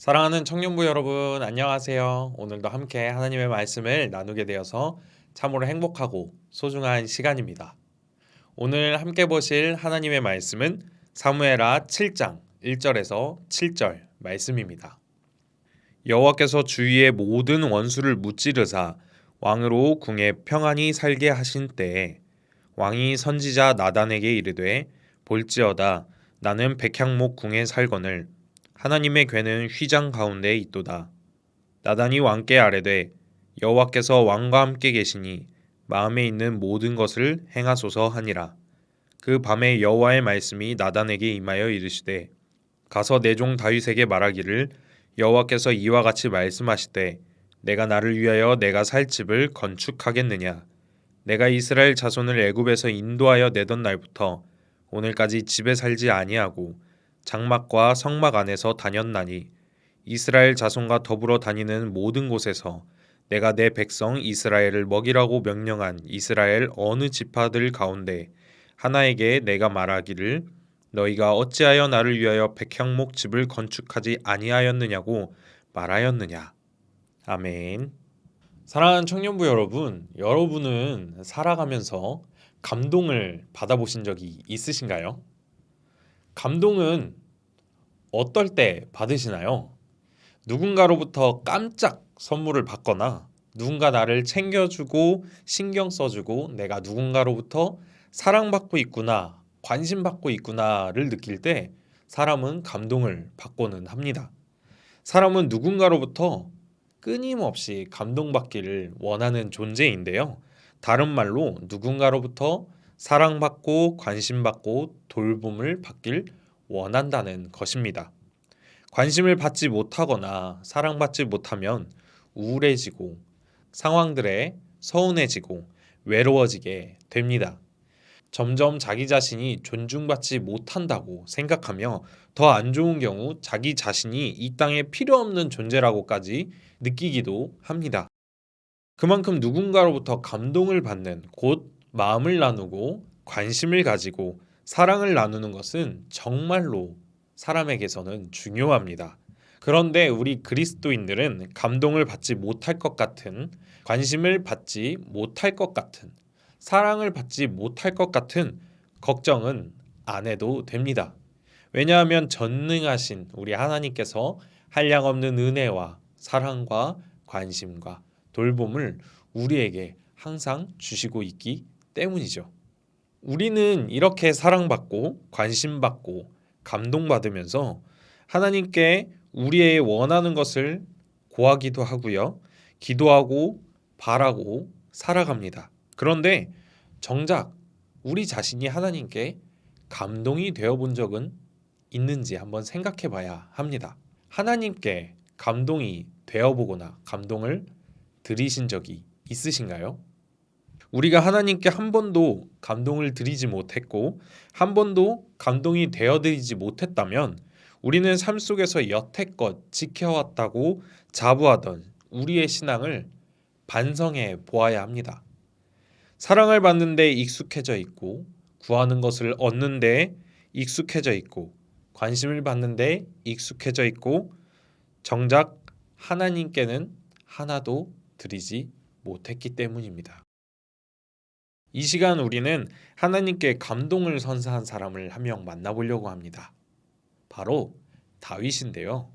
사랑하는 청년부 여러분, 안녕하세요. 오늘도 함께 하나님의 말씀을 나누게 되어서 참으로 행복하고 소중한 시간입니다. 오늘 함께 보실 하나님의 말씀은 사무엘하 7장 1절에서 7절 말씀입니다. 여호와께서 주위의 모든 원수를 무찌르사 왕으로 궁에 평안히 살게 하신 때에 왕이 선지자 나단에게 이르되 볼지어다 나는 백향목 궁에 살거늘 하나님의 궤는 휘장 가운데 있도다. 나단이 왕께 아뢰되 여호와께서 왕과 함께 계시니 마음에 있는 모든 것을 행하소서 하니라. 그 밤에 여호와의 말씀이 나단에게 임하여 이르시되 가서 내 종 다윗에게 말하기를 여호와께서 이와 같이 말씀하시되 내가 나를 위하여 내가 살 집을 건축하겠느냐. 내가 이스라엘 자손을 애굽에서 인도하여 내던 날부터 오늘까지 집에 살지 아니하고 장막과 성막 안에서 다녔나니 이스라엘 자손과 더불어 다니는 모든 곳에서 내가 내 백성 이스라엘을 먹이라고 명령한 이스라엘 어느 지파들 가운데 하나에게 내가 말하기를 너희가 어찌하여 나를 위하여 백향목 집을 건축하지 아니하였느냐고 말하였느냐. 아멘. 사랑하는 청년부 여러분, 여러분은 살아가면서 감동을 받아보신 적이 있으신가요? 감동은 어떨 때 받으시나요? 누군가로부터 깜짝 선물을 받거나 누군가 나를 챙겨주고 신경 써주고 내가 누군가로부터 사랑받고 있구나, 관심받고 있구나를 느낄 때 사람은 감동을 받고는 합니다. 사람은 누군가로부터 끊임없이 감동받기를 원하는 존재인데요. 다른 말로 누군가로부터 사랑받고 관심받고 돌봄을 받길 원한다는 것입니다. 관심을 받지 못하거나 사랑받지 못하면 우울해지고 상황들에 서운해지고 외로워지게 됩니다. 점점 자기 자신이 존중받지 못한다고 생각하며 더 안 좋은 경우 자기 자신이 이 땅에 필요 없는 존재라고까지 느끼기도 합니다. 그만큼 누군가로부터 감동을 받는 곧 마음을 나누고 관심을 가지고 사랑을 나누는 것은 정말로 사람에게서는 중요합니다. 그런데 우리 그리스도인들은 감동을 받지 못할 것 같은, 관심을 받지 못할 것 같은, 사랑을 받지 못할 것 같은 걱정은 안 해도 됩니다. 왜냐하면 전능하신 우리 하나님께서 한량없는 은혜와 사랑과 관심과 돌봄을 우리에게 항상 주시고 있기 때문이죠. 우리는 이렇게 사랑받고 관심받고 감동받으면서 하나님께 우리의 원하는 것을 구하기도 하고요. 기도하고 바라고 살아갑니다. 그런데 정작 우리 자신이 하나님께 감동이 되어 본 적은 있는지 한번 생각해 봐야 합니다. 하나님께 감동이 되어 보거나 감동을 드리신 적이 있으신가요? 우리가 하나님께 한 번도 감동을 드리지 못했고 한 번도 감동이 되어 드리지 못했다면 우리는 삶 속에서 여태껏 지켜왔다고 자부하던 우리의 신앙을 반성해 보아야 합니다. 사랑을 받는 데 익숙해져 있고 구하는 것을 얻는 데 익숙해져 있고 관심을 받는 데 익숙해져 있고 정작 하나님께는 하나도 드리지 못했기 때문입니다. 이 시간 우리는 하나님께 감동을 선사한 사람을 한 명 만나보려고 합니다. 바로 다윗인데요.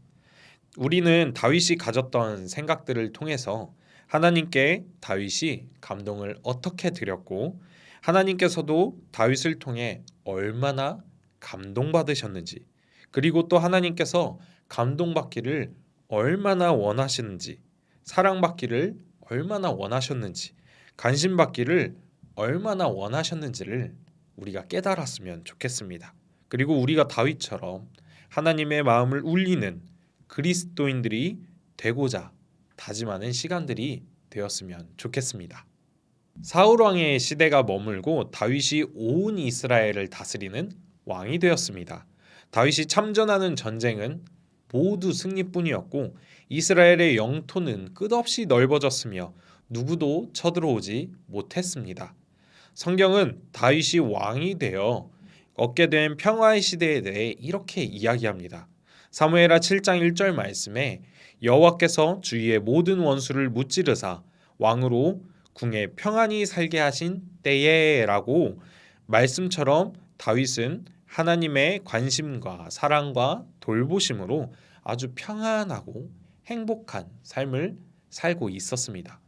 우리는 다윗이 가졌던 생각들을 통해서 하나님께 다윗이 감동을 어떻게 드렸고 하나님께서도 다윗을 통해 얼마나 감동받으셨는지 그리고 또 하나님께서 감동받기를 얼마나 원하시는지 사랑받기를 얼마나 원하셨는지 관심받기를 얼마나 원하셨는지를 우리가 깨달았으면 좋겠습니다. 그리고 우리가 다윗처럼 하나님의 마음을 울리는 그리스도인들이 되고자 다짐하는 시간들이 되었으면 좋겠습니다. 사울 왕의 시대가 머물고 다윗이 온 이스라엘을 다스리는 왕이 되었습니다. 다윗이 참전하는 전쟁은 모두 승리뿐이었고 이스라엘의 영토는 끝없이 넓어졌으며 누구도 쳐들어오지 못했습니다. 성경은 다윗이 왕이 되어 얻게 된 평화의 시대에 대해 이렇게 이야기합니다. 사무엘하 7장 1절 말씀에 여호와께서 주위의 모든 원수를 무찌르사 왕으로 궁에 평안히 살게 하신 때에라고 말씀처럼 다윗은 하나님의 관심과 사랑과 돌보심으로 아주 평안하고 행복한 삶을 살고 있었습니다.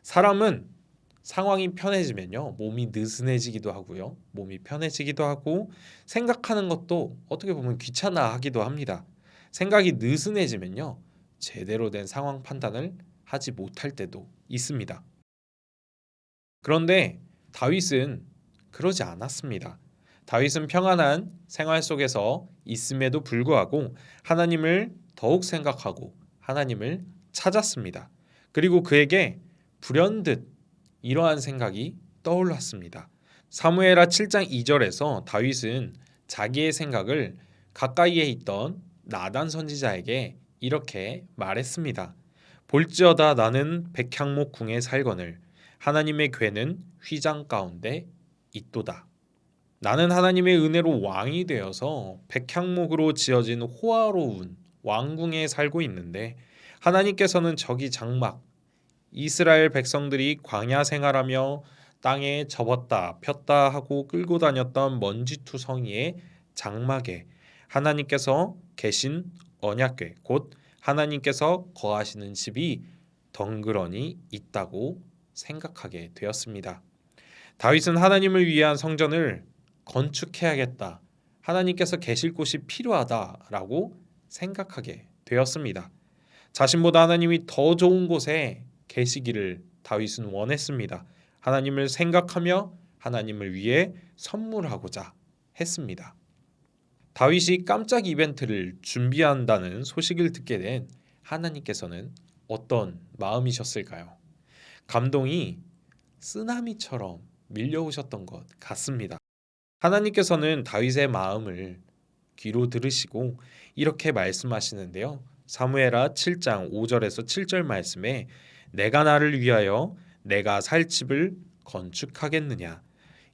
사람은 상황이 편해지면요, 몸이 느슨해지기도 하고요, 몸이 편해지기도 하고 생각하는 것도 어떻게 보면 귀찮아하기도 합니다. 생각이 느슨해지면요, 제대로 된 상황 판단을 하지 못할 때도 있습니다. 그런데 다윗은 그러지 않았습니다. 다윗은 평안한 생활 속에서 있음에도 불구하고 하나님을 더욱 생각하고 하나님을 찾았습니다. 그리고 그에게 불현듯 이러한 생각이 떠올랐습니다. 사무엘하 7장 2절에서 다윗은 자기의 생각을 가까이에 있던 나단 선지자에게 이렇게 말했습니다. 볼지어다 나는 백향목 궁에 살거늘 하나님의 궤는 휘장 가운데 있도다. 나는 하나님의 은혜로 왕이 되어서 백향목으로 지어진 호화로운 왕궁에 살고 있는데 하나님께서는 저기 장막 이스라엘 백성들이 광야 생활하며 땅에 접었다 폈다 하고 끌고 다녔던 먼지투성이의 장막에 하나님께서 계신 언약궤 곧 하나님께서 거하시는 집이 덩그러니 있다고 생각하게 되었습니다. 다윗은 하나님을 위한 성전을 건축해야겠다. 하나님께서 계실 곳이 필요하다라고 생각하게 되었습니다. 자신보다 하나님이 더 좋은 곳에 계시기를 다윗은 원했습니다. 하나님을 생각하며 하나님을 위해 선물하고자 했습니다. 다윗이 깜짝 이벤트를 준비한다는 소식을 듣게 된 하나님께서는 어떤 마음이셨을까요? 감동이 쓰나미처럼 밀려오셨던 것 같습니다. 하나님께서는 다윗의 마음을 귀로 들으시고 이렇게 말씀하시는데요. 사무엘하 7장 5절에서 7절 말씀에 내가 나를 위하여 내가 살 집을 건축하겠느냐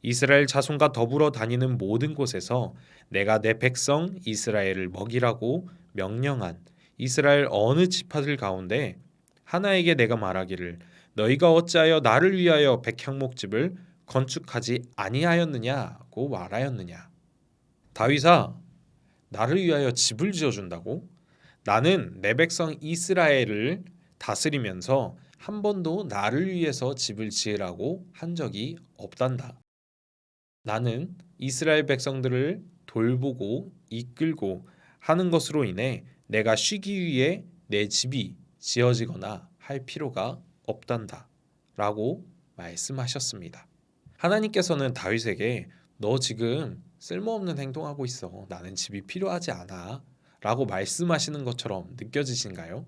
이스라엘 자손과 더불어 다니는 모든 곳에서 내가 내 백성 이스라엘을 먹이라고 명령한 이스라엘 어느 지파들 가운데 하나에게 내가 말하기를 너희가 어찌하여 나를 위하여 백향목집을 건축하지 아니하였느냐고 말하였느냐. 다윗아, 나를 위하여 집을 지어준다고? 나는 내 백성 이스라엘을 다스리면서 한 번도 나를 위해서 집을 지으라고 한 적이 없단다. 나는 이스라엘 백성들을 돌보고 이끌고 하는 것으로 인해 내가 쉬기 위해 내 집이 지어지거나 할 필요가 없단다. 라고 말씀하셨습니다. 하나님께서는 다윗에게 너 지금 쓸모없는 행동하고 있어. 나는 집이 필요하지 않아. 라고 말씀하시는 것처럼 느껴지신가요?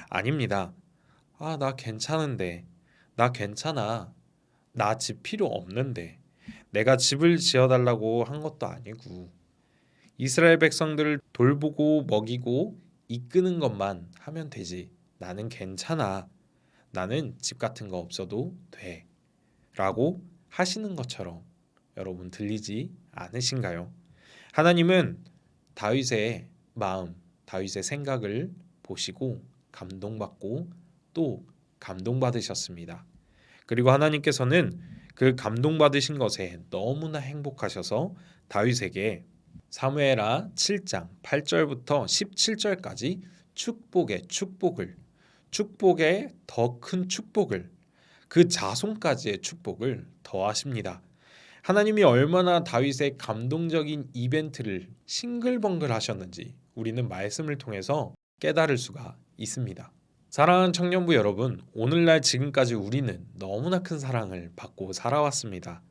아닙니다. 나 괜찮은데. 나 괜찮아. 나 집 필요 없는데. 내가 집을 지어달라고 한 것도 아니고. 이스라엘 백성들을 돌보고 먹이고 이끄는 것만 하면 되지. 나는 괜찮아. 나는 집 같은 거 없어도 돼. 라고 하시는 것처럼 여러분 들리지 않으신가요? 하나님은 다윗의 마음, 다윗의 생각을 보시고 감동받고 또 감동받으셨습니다. 그리고 하나님께서는 그 감동받으신 것에 너무나 행복하셔서 다윗에게 사무엘하 7장 8절부터 17절까지 축복의 더 큰 축복을 그 자손까지의 축복을 더하십니다. 하나님이 얼마나 다윗의 감동적인 이벤트를 싱글벙글 하셨는지 우리는 말씀을 통해서 깨달을 수가 있습니다. 사랑하는 청년부 여러분, 오늘날 지금까지 우리는 너무나 큰 사랑을 받고 살아왔습니다.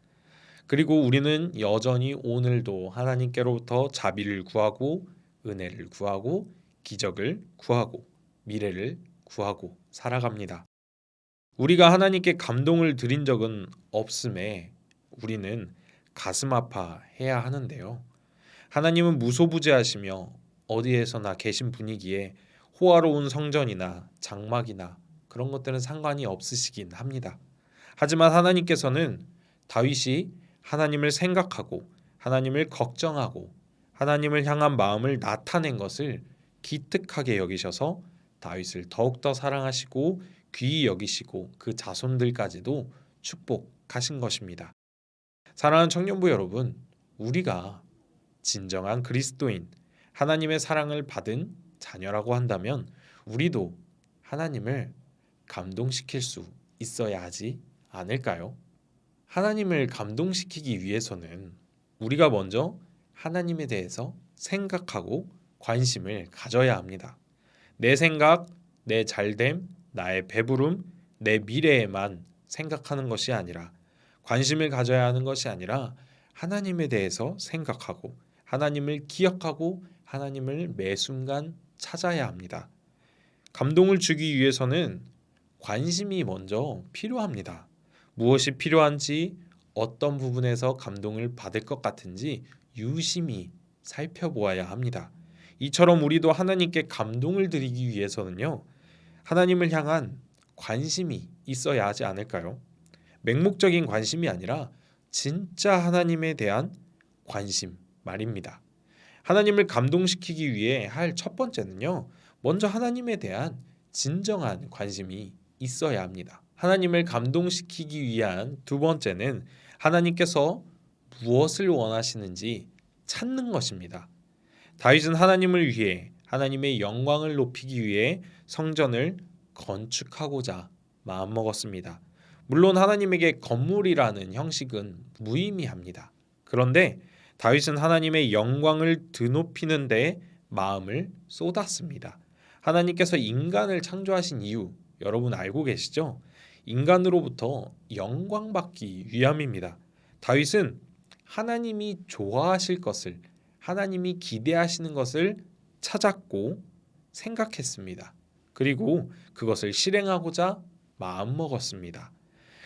그리고 우리는 여전히 오늘도 하나님께로부터 자비를 구하고 은혜를 구하고 기적을 구하고 미래를 구하고 살아갑니다. 우리가 하나님께 감동을 드린 적은 없음에 우리는 가슴 아파해야 하는데요. 하나님은 무소부재하시며 어디에서나 계신 분이기에 호화로운 성전이나 장막이나 그런 것들은 상관이 없으시긴 합니다. 하지만 하나님께서는 다윗이 하나님을 생각하고 하나님을 걱정하고 하나님을 향한 마음을 나타낸 것을 기특하게 여기셔서 다윗을 더욱더 사랑하시고 귀히 여기시고 그 자손들까지도 축복하신 것입니다. 사랑하는 청년부 여러분, 우리가 진정한 그리스도인, 하나님의 사랑을 받은 자녀라고 한다면 우리도 하나님을 감동시킬 수 있어야 하지 않을까요? 하나님을 감동시키기 위해서는 우리가 먼저 하나님에 대해서 생각하고 관심을 가져야 합니다. 내 생각, 내 잘됨, 나의 배부름, 내 미래에만 생각하는 것이 아니라 관심을 가져야 하는 것이 아니라 하나님에 대해서 생각하고 하나님을 기억하고 하나님을 매 순간 찾아야 합니다. 감동을 주기 위해서는 관심이 먼저 필요합니다. 무엇이 필요한지, 어떤 부분에서 감동을 받을 것 같은지 유심히 살펴보아야 합니다. 이처럼 우리도 하나님께 감동을 드리기 위해서는요, 하나님을 향한 관심이 있어야 하지 않을까요? 맹목적인 관심이 아니라 진짜 하나님에 대한 관심 말입니다. 하나님을 감동시키기 위해 할 첫 번째는요, 먼저 하나님에 대한 진정한 관심이 있어야 합니다. 하나님을 감동시키기 위한 두 번째는 하나님께서 무엇을 원하시는지 찾는 것입니다. 다윗은 하나님을 위해 하나님의 영광을 높이기 위해 성전을 건축하고자 마음먹었습니다. 물론 하나님에게 건물이라는 형식은 무의미합니다. 그런데 다윗은 하나님의 영광을 드높이는 데 마음을 쏟았습니다. 하나님께서 인간을 창조하신 이유 여러분 알고 계시죠? 인간으로부터 영광받기 위함입니다. 다윗은 하나님이 좋아하실 것을, 하나님이 기대하시는 것을 찾았고 생각했습니다. 그리고 그것을 실행하고자 마음먹었습니다.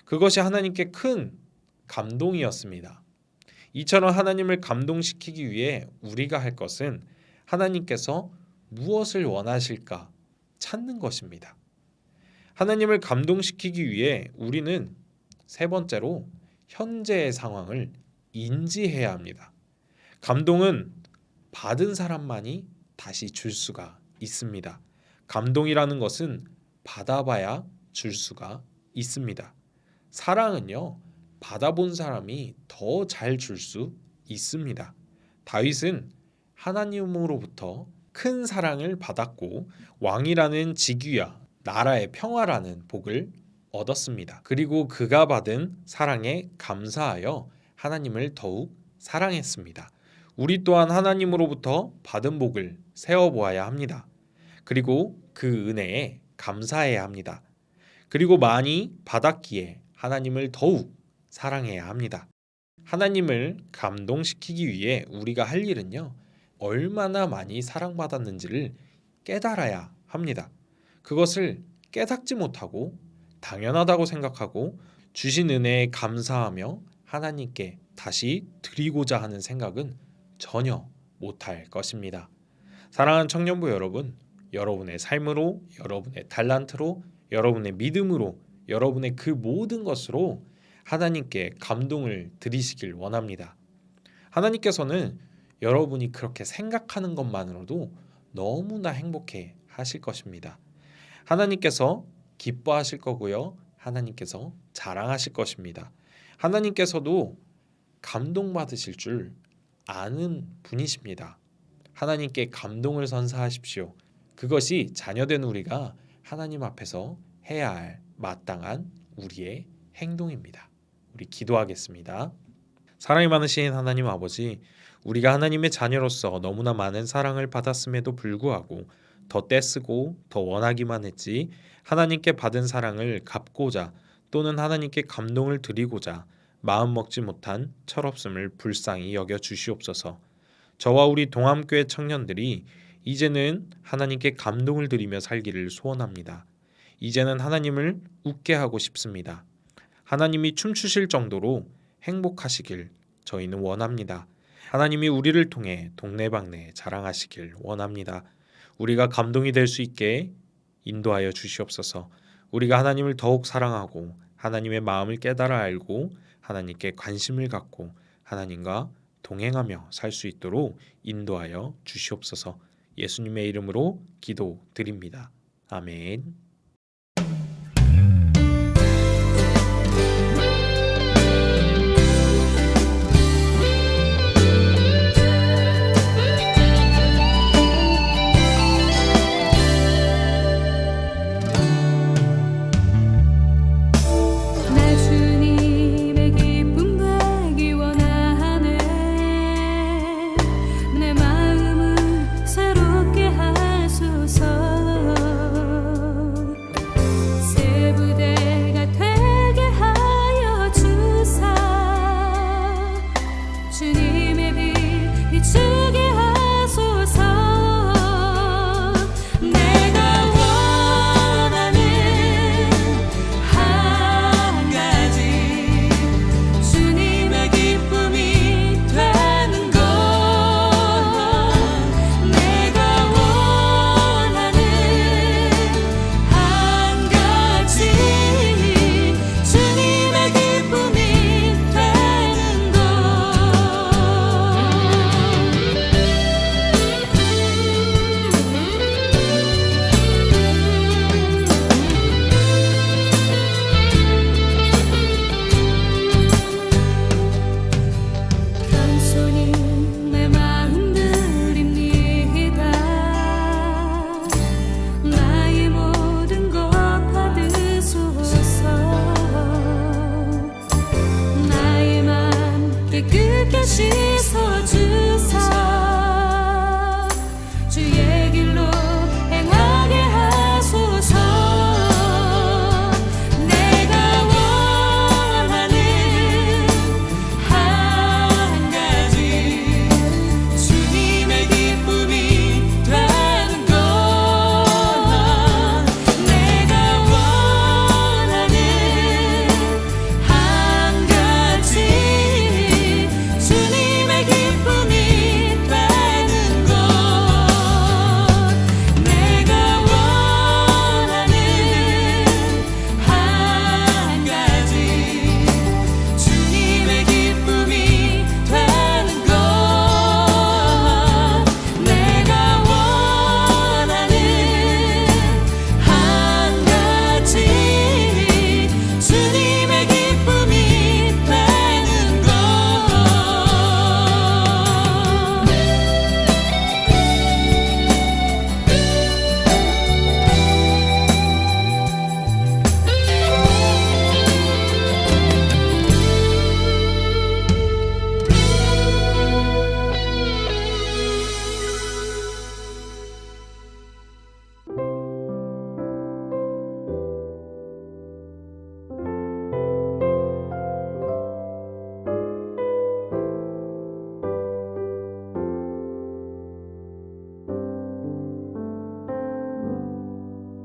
그것이 하나님께 큰 감동이었습니다. 이처럼 하나님을 감동시키기 위해 우리가 할 것은 하나님께서 무엇을 원하실까 찾는 것입니다. 하나님을 감동시키기 위해 우리는 세 번째로 현재의 상황을 인지해야 합니다. 감동은 받은 사람만이 다시 줄 수가 있습니다. 감동이라는 것은 받아봐야 줄 수가 있습니다. 사랑은요, 받아본 사람이 더 잘 줄 수 있습니다. 다윗은 하나님으로부터 큰 사랑을 받았고 왕이라는 직위와 나라의 평화라는 복을 얻었습니다. 그리고 그가 받은 사랑에 감사하여 하나님을 더욱 사랑했습니다. 우리 또한 하나님으로부터 받은 복을 세어보아야 합니다. 그리고 그 은혜에 감사해야 합니다. 그리고 많이 받았기에 하나님을 더욱 사랑해야 합니다. 하나님을 감동시키기 위해 우리가 할 일은요, 얼마나 많이 사랑받았는지를 깨달아야 합니다. 그것을 깨닫지 못하고 당연하다고 생각하고 주신 은혜에 감사하며 하나님께 다시 드리고자 하는 생각은 전혀 못할 것입니다. 사랑하는 청년부 여러분, 여러분의 삶으로, 여러분의 달란트로, 여러분의 믿음으로, 여러분의 그 모든 것으로 하나님께 감동을 드리시길 원합니다. 하나님께서는 여러분이 그렇게 생각하는 것만으로도 너무나 행복해 하실 것입니다. 하나님께서 기뻐하실 거고요. 하나님께서 자랑하실 것입니다. 하나님께서도 감동받으실 줄 아는 분이십니다. 하나님께 감동을 선사하십시오. 그것이 자녀된 우리가 하나님 앞에서 해야 할 마땅한 우리의 행동입니다. 우리 기도하겠습니다. 사랑이 많으신 하나님 아버지, 우리가 하나님의 자녀로서 너무나 많은 사랑을 받았음에도 불구하고 더 떼쓰고 더 원하기만 했지 하나님께 받은 사랑을 갚고자 또는 하나님께 감동을 드리고자 마음 먹지 못한 철없음을 불쌍히 여겨 주시옵소서. 저와 우리 동암교회 청년들이 이제는 하나님께 감동을 드리며 살기를 소원합니다. 이제는 하나님을 웃게 하고 싶습니다. 하나님이 춤추실 정도로 행복하시길 저희는 원합니다. 하나님이 우리를 통해 동네방네 자랑하시길 원합니다. 우리가 감동이 될 수 있게 인도하여 주시옵소서. 우리가 하나님을 더욱 사랑하고 하나님의 마음을 깨달아 알고 하나님께 관심을 갖고 하나님과 동행하며 살 수 있도록 인도하여 주시옵소서. 예수님의 이름으로 기도드립니다. 아멘.